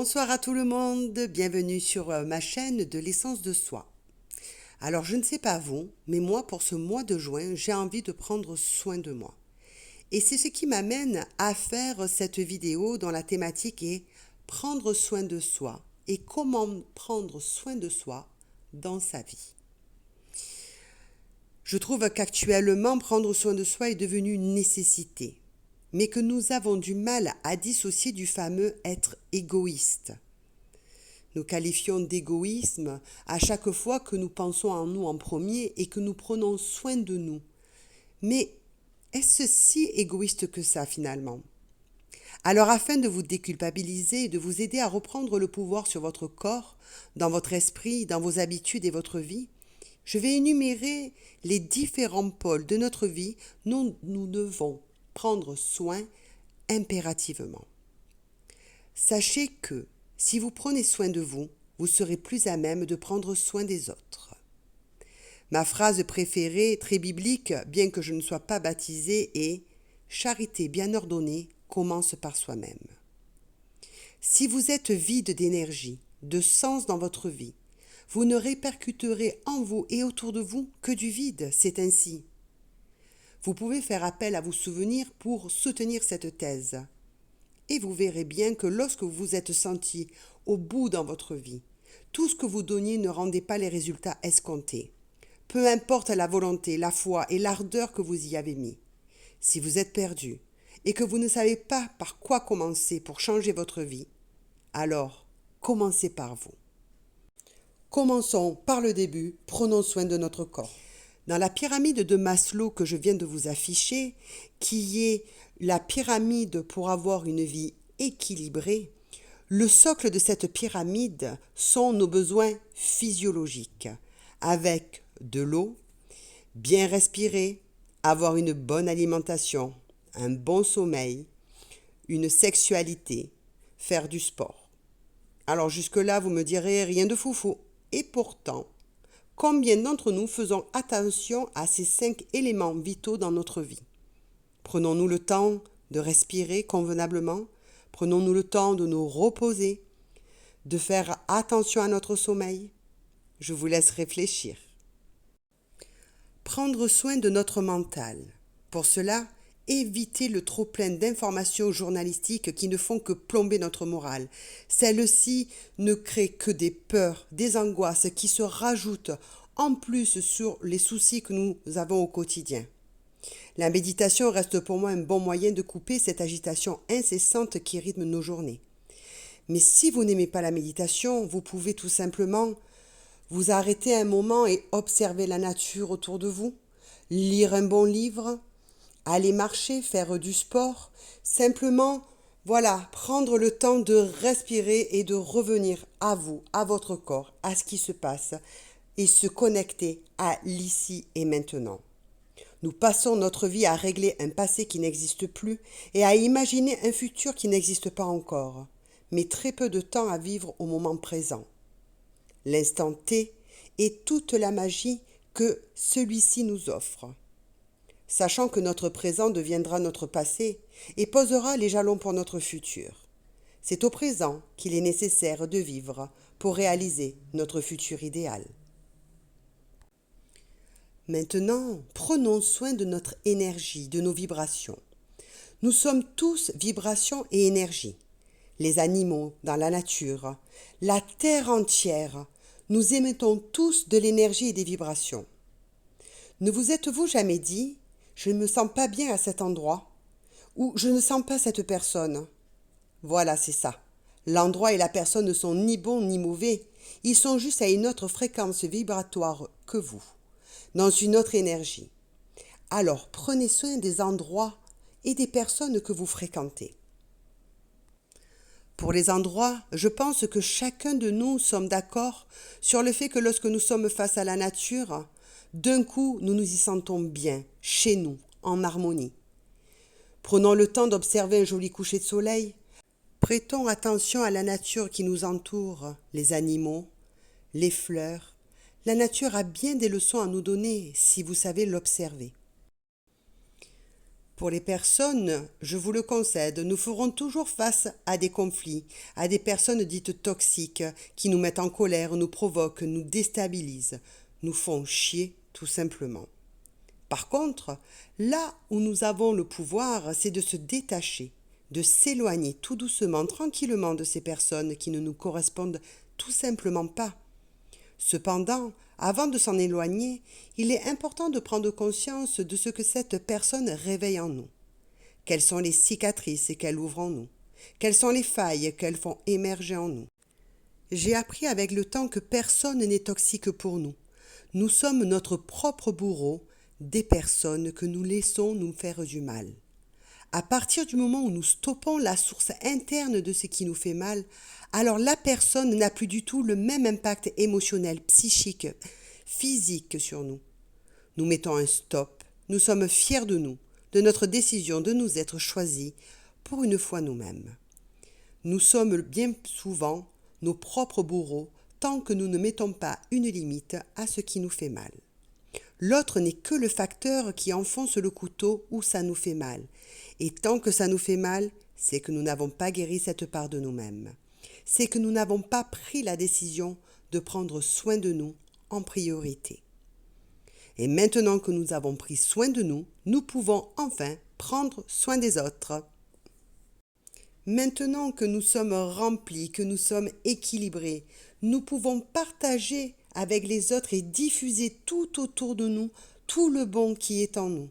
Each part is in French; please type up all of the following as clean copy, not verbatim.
Bonsoir à tout le monde, bienvenue sur ma chaîne de l'essence de soi. Alors je ne sais pas vous, mais moi pour ce mois de juin, j'ai envie de prendre soin de moi. Et c'est ce qui m'amène à faire cette vidéo dont la thématique est prendre soin de soi et comment prendre soin de soi dans sa vie. Je trouve qu'actuellement, prendre soin de soi est devenu une nécessité, mais que nous avons du mal à dissocier du fameux être égoïste. Nous qualifions d'égoïsme à chaque fois que nous pensons en nous en premier et que nous prenons soin de nous. Mais est-ce si égoïste que ça finalement? Alors afin de vous déculpabiliser et de vous aider à reprendre le pouvoir sur votre corps, dans votre esprit, dans vos habitudes et votre vie, je vais énumérer les différents pôles de notre vie dont nous devons prendre soin impérativement. Sachez que si vous prenez soin de vous, vous serez plus à même de prendre soin des autres. Ma phrase préférée, très biblique, bien que je ne sois pas baptisée, est « Charité bien ordonnée commence par soi-même ». Si vous êtes vide d'énergie, de sens dans votre vie, vous ne répercuterez en vous et autour de vous que du vide, c'est ainsi. Vous pouvez faire appel à vos souvenirs pour soutenir cette thèse. Et vous verrez bien que lorsque vous vous êtes senti au bout dans votre vie, tout ce que vous donniez ne rendait pas les résultats escomptés. Peu importe la volonté, la foi et l'ardeur que vous y avez mis. Si vous êtes perdu et que vous ne savez pas par quoi commencer pour changer votre vie, alors commencez par vous. Commençons par le début, prenons soin de notre corps. Dans la pyramide de Maslow que je viens de vous afficher, qui est la pyramide pour avoir une vie équilibrée, le socle de cette pyramide sont nos besoins physiologiques, avec de l'eau, bien respirer, avoir une bonne alimentation, un bon sommeil, une sexualité, faire du sport. Alors jusque-là, vous me direz rien de foufou. Et pourtant, combien d'entre nous faisons attention à ces 5 éléments vitaux dans notre vie? Prenons-nous le temps de respirer convenablement? Prenons-nous le temps de nous reposer? De faire attention à notre sommeil? Je vous laisse réfléchir. Prendre soin de notre mental. Pour cela, évitez le trop-plein d'informations journalistiques qui ne font que plomber notre morale. Celles-ci ne créent que des peurs, des angoisses qui se rajoutent en plus sur les soucis que nous avons au quotidien. La méditation reste pour moi un bon moyen de couper cette agitation incessante qui rythme nos journées. Mais si vous n'aimez pas la méditation, vous pouvez tout simplement vous arrêter un moment et observer la nature autour de vous, lire un bon livre, aller marcher, faire du sport, simplement, prendre le temps de respirer et de revenir à vous, à votre corps, à ce qui se passe et se connecter à l'ici et maintenant. Nous passons notre vie à régler un passé qui n'existe plus et à imaginer un futur qui n'existe pas encore, mais très peu de temps à vivre au moment présent. L'instant T est toute la magie que celui-ci nous offre. Sachant que notre présent deviendra notre passé et posera les jalons pour notre futur. C'est au présent qu'il est nécessaire de vivre pour réaliser notre futur idéal. Maintenant, prenons soin de notre énergie, de nos vibrations. Nous sommes tous vibrations et énergie. Les animaux dans la nature, la terre entière, nous émettons tous de l'énergie et des vibrations. Ne vous êtes-vous jamais dit « je ne me sens pas bien à cet endroit » ou « je ne sens pas cette personne ». Voilà, c'est ça. L'endroit et la personne ne sont ni bons ni mauvais, ils sont juste à une autre fréquence vibratoire que vous, dans une autre énergie. Alors prenez soin des endroits et des personnes que vous fréquentez. Pour les endroits, je pense que chacun de nous sommes d'accord sur le fait que lorsque nous sommes face à la nature, d'un coup, nous nous y sentons bien, chez nous, en harmonie. Prenons le temps d'observer un joli coucher de soleil. Prêtons attention à la nature qui nous entoure, les animaux, les fleurs. La nature a bien des leçons à nous donner si vous savez l'observer. Pour les personnes, je vous le concède, nous ferons toujours face à des conflits, à des personnes dites toxiques qui nous mettent en colère, nous provoquent, nous déstabilisent, nous font chier tout simplement. Par contre, là où nous avons le pouvoir, c'est de se détacher, de s'éloigner tout doucement, tranquillement de ces personnes qui ne nous correspondent tout simplement pas. Cependant, avant de s'en éloigner, il est important de prendre conscience de ce que cette personne réveille en nous. Quelles sont les cicatrices qu'elle ouvre en nous? Quelles sont les failles qu'elles font émerger en nous? J'ai appris avec le temps que personne n'est toxique pour nous. Nous sommes notre propre bourreau des personnes que nous laissons nous faire du mal. À partir du moment où nous stoppons la source interne de ce qui nous fait mal, alors la personne n'a plus du tout le même impact émotionnel, psychique, physique sur nous. Nous mettons un stop, nous sommes fiers de nous, de notre décision de nous être choisis pour une fois nous-mêmes. Nous sommes bien souvent nos propres bourreaux tant que nous ne mettons pas une limite à ce qui nous fait mal. L'autre n'est que le facteur qui enfonce le couteau où ça nous fait mal. Et tant que ça nous fait mal, c'est que nous n'avons pas guéri cette part de nous-mêmes. C'est que nous n'avons pas pris la décision de prendre soin de nous en priorité. Et maintenant que nous avons pris soin de nous, nous pouvons enfin prendre soin des autres. Maintenant que nous sommes remplis, que nous sommes équilibrés, nous pouvons partager avec les autres et diffuser tout autour de nous tout le bon qui est en nous.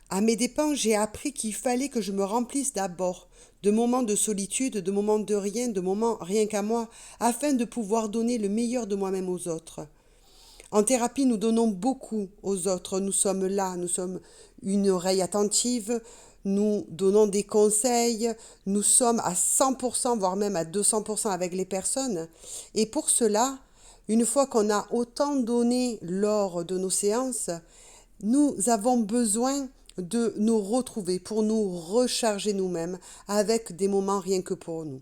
À mes dépens, j'ai appris qu'il fallait que je me remplisse d'abord de moments de solitude, de moments de rien, de moments rien qu'à moi, afin de pouvoir donner le meilleur de moi-même aux autres. En thérapie, nous donnons beaucoup aux autres. Nous sommes là, nous sommes une oreille attentive, nous donnons des conseils, nous sommes à 100%, voire même à 200% avec les personnes. Et pour cela, une fois qu'on a autant donné lors de nos séances, nous avons besoin de nous retrouver pour nous recharger nous-mêmes avec des moments rien que pour nous.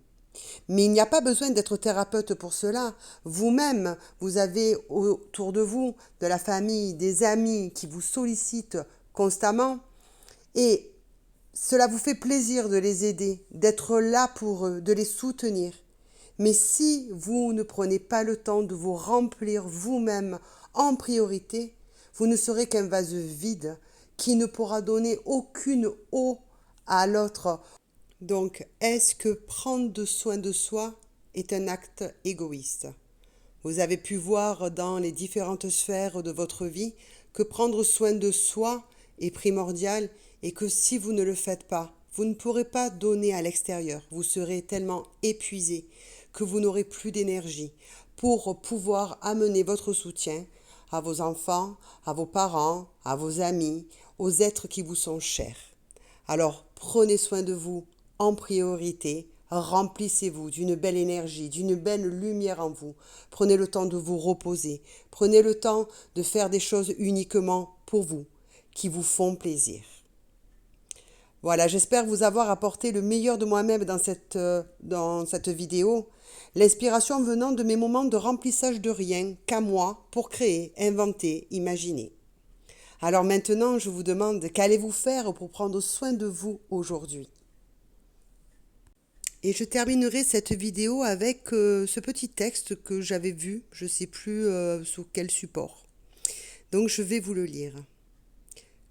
Mais il n'y a pas besoin d'être thérapeute pour cela. Vous-même, vous avez autour de vous de la famille, des amis qui vous sollicitent constamment et cela vous fait plaisir de les aider, d'être là pour eux, de les soutenir. Mais si vous ne prenez pas le temps de vous remplir vous-même en priorité, vous ne serez qu'un vase vide qui ne pourra donner aucune eau à l'autre. Donc, est-ce que prendre soin de soi est un acte égoïste? Vous avez pu voir dans les différentes sphères de votre vie que prendre soin de soi est primordial et que si vous ne le faites pas, vous ne pourrez pas donner à l'extérieur. Vous serez tellement épuisé que vous n'aurez plus d'énergie pour pouvoir amener votre soutien à vos enfants, à vos parents, à vos amis, aux êtres qui vous sont chers. Alors, prenez soin de vous en priorité, remplissez-vous d'une belle énergie, d'une belle lumière en vous. Prenez le temps de vous reposer, prenez le temps de faire des choses uniquement pour vous, qui vous font plaisir. Voilà, j'espère vous avoir apporté le meilleur de moi-même dans cette vidéo, l'inspiration venant de mes moments de remplissage de rien qu'à moi pour créer, inventer, imaginer. Alors maintenant, je vous demande, qu'allez-vous faire pour prendre soin de vous aujourd'hui? Et je terminerai cette vidéo avec ce petit texte que j'avais vu, je ne sais plus sous quel support. Donc je vais vous le lire.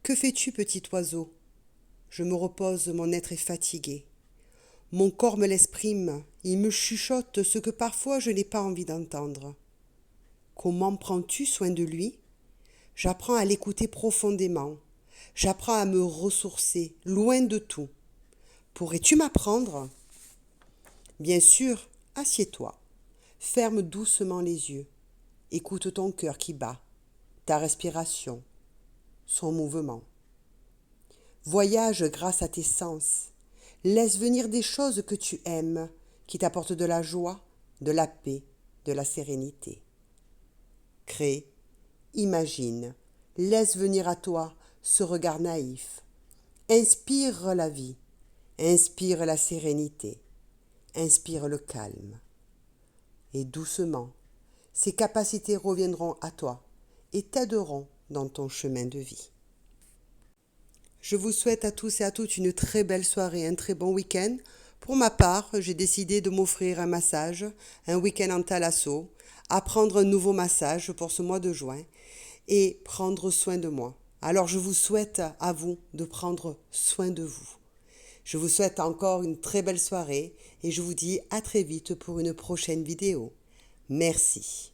Que fais-tu, petit oiseau? Je me repose, mon être est fatigué. Mon corps me l'exprime, il me chuchote ce que parfois je n'ai pas envie d'entendre. Comment prends-tu soin de lui? J'apprends à l'écouter profondément. J'apprends à me ressourcer, loin de tout. Pourrais-tu m'apprendre? Bien sûr, assieds-toi. Ferme doucement les yeux. Écoute ton cœur qui bat, ta respiration, son mouvement. Voyage grâce à tes sens. Laisse venir des choses que tu aimes, qui t'apportent de la joie, de la paix, de la sérénité. Crée, imagine, laisse venir à toi ce regard naïf. Inspire la vie, inspire la sérénité, inspire le calme. Et doucement, ces capacités reviendront à toi et t'aideront dans ton chemin de vie. Je vous souhaite à tous et à toutes une très belle soirée, un très bon week-end. Pour ma part, j'ai décidé de m'offrir un massage, un week-end en thalasso, apprendre un nouveau massage pour ce mois de juin et prendre soin de moi. Alors je vous souhaite à vous de prendre soin de vous. Je vous souhaite encore une très belle soirée et je vous dis à très vite pour une prochaine vidéo. Merci.